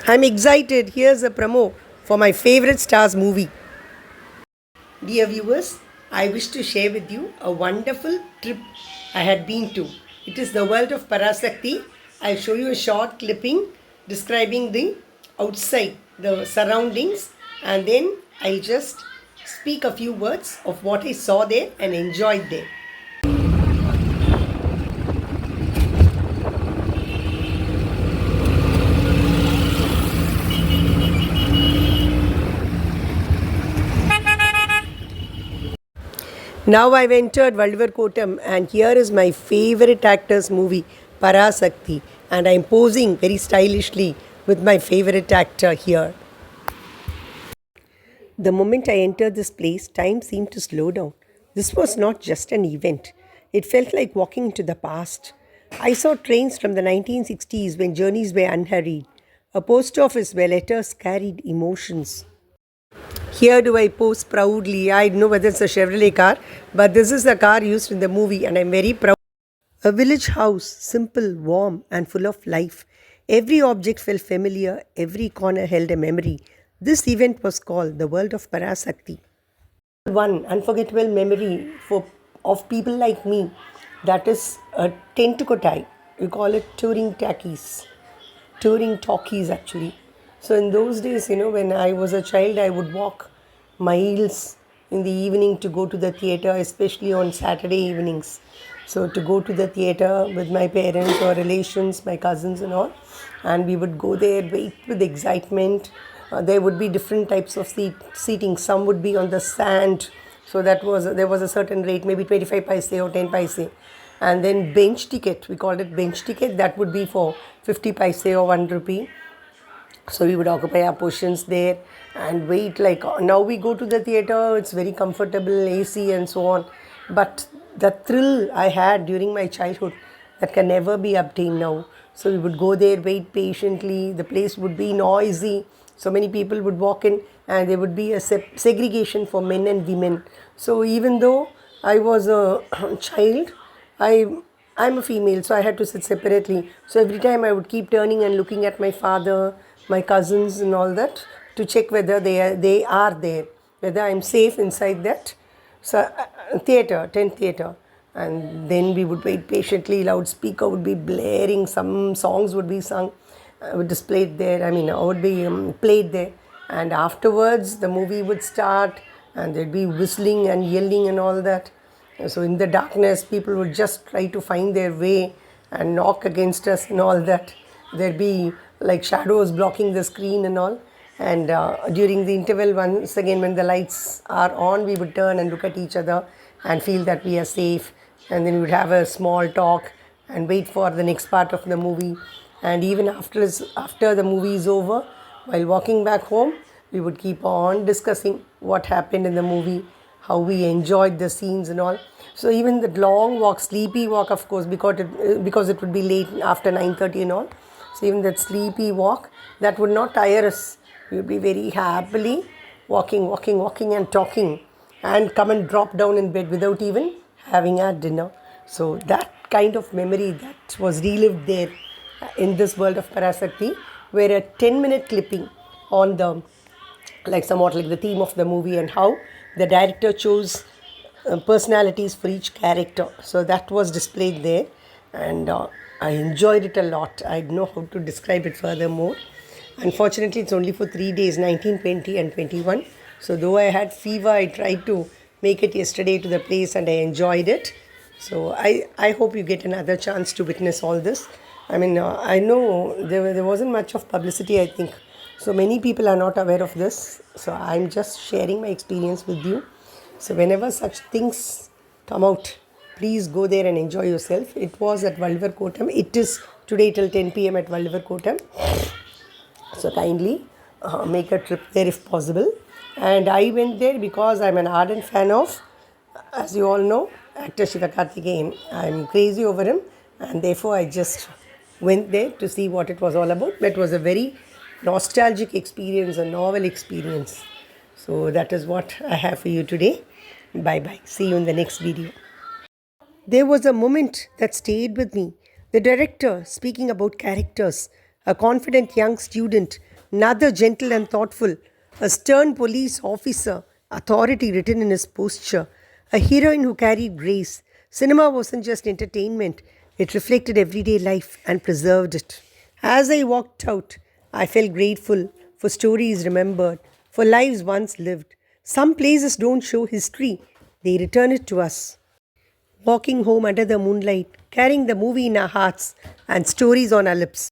I'm excited. Here's a promo for my favorite Stars movie. Dear viewers, I wish to share with you a wonderful trip I had been to. It is the World of Parasakthi. I'll show you a short clipping describing the outside, the surroundings, and then I'll just speak a few words of what I saw there and enjoyed there. Now I've entered Kotam, and here is my favorite actor's movie, Parasakthi, and I'm posing very stylishly with my favorite actor here. The moment I entered this place, time seemed to slow down. This was not just an event, it felt like walking into the past. I saw trains from the 1960s when journeys were unhurried, a post office where letters carried emotions. Here do I pose proudly. I don't know whether it's a Chevrolet car, but this is the car used in the movie, and I'm very proud. A village house, simple, warm, and full of life. Every object felt familiar, every corner held a memory. This event was called the World of Parasakthi. One unforgettable memory of people like me, that is a Tentukotai. We call it touring talkies actually. So in those days, when I was a child, I would walk miles in the evening to go to the theatre, especially on Saturday evenings. So to go to the theatre with my parents or relations, my cousins and all, and we would go there, wait with excitement. There would be different types of seating. Some would be on the sand, so there was a certain rate, maybe 25 paise or 10 paise. And then bench ticket, we called it bench ticket, that would be for 50 paise or 1 rupee. So we would occupy our positions there and wait. Like now we go to the theatre, it's very comfortable, AC and so on. But the thrill I had during my childhood, that can never be obtained now. So we would go there, wait patiently. The place would be noisy. So many people would walk in, and there would be a segregation for men and women. So even though I was a child, I'm a female, so I had to sit separately. So every time I would keep turning and looking at my father, my cousins and all that, to check whether they are there, whether I'm safe inside that tent theatre. And then we would wait patiently. Loudspeaker would be blaring, some songs would be sung, displayed there. Would be played there. And afterwards, the movie would start, and there'd be whistling and yelling and all that. So in the darkness, people would just try to find their way and knock against us and all that. There'd be like shadows blocking the screen and all. And during the interval, once again, when the lights are on, we would turn and look at each other and feel that we are safe. And then we would have a small talk and wait for the next part of the movie. And even after the movie is over, while walking back home, we would keep on discussing what happened in the movie, how we enjoyed the scenes and all. So even the long walk, sleepy walk, of course, because it would be late after 9:30 and all. So even that sleepy walk, that would not tire us. We would be very happily walking and talking, and come and drop down in bed without even having our dinner. So that kind of memory that was relived there in this World of Parasakthi, where a 10-minute clipping on the, somewhat like the theme of the movie, and how the director chose personalities for each character. So that was displayed there, and I enjoyed it a lot. I don't know how to describe it furthermore. Unfortunately, it's only for 3 days, 19, 20 and 21. So though I had fever, I tried to make it yesterday to the place, and I enjoyed it. So I hope you get another chance to witness all this. I know there wasn't much of publicity, I think. So many people are not aware of this. So I'm just sharing my experience with you. So whenever such things come out, please go there and enjoy yourself. It was at Kotam. It is today till 10 p.m. at Kotam. So kindly make a trip there if possible. And I went there because I'm an ardent fan of, as you all know, actor Sivakarthikeyan. I'm crazy over him, and therefore I just went there to see what it was all about. But it was a very nostalgic experience, a novel experience. So that is what I have for you today. Bye bye. See you in the next video. There was a moment that stayed with me. The director speaking about characters, a confident young student Another gentle and thoughtful, a stern police officer, authority written in his posture, a heroine who carried grace. Cinema wasn't just entertainment, it reflected everyday life and preserved it. As I walked out, I felt grateful for stories remembered, for lives once lived. Some places don't show history, they return it to us. Walking home under the moonlight, carrying the movie in our hearts and stories on our lips.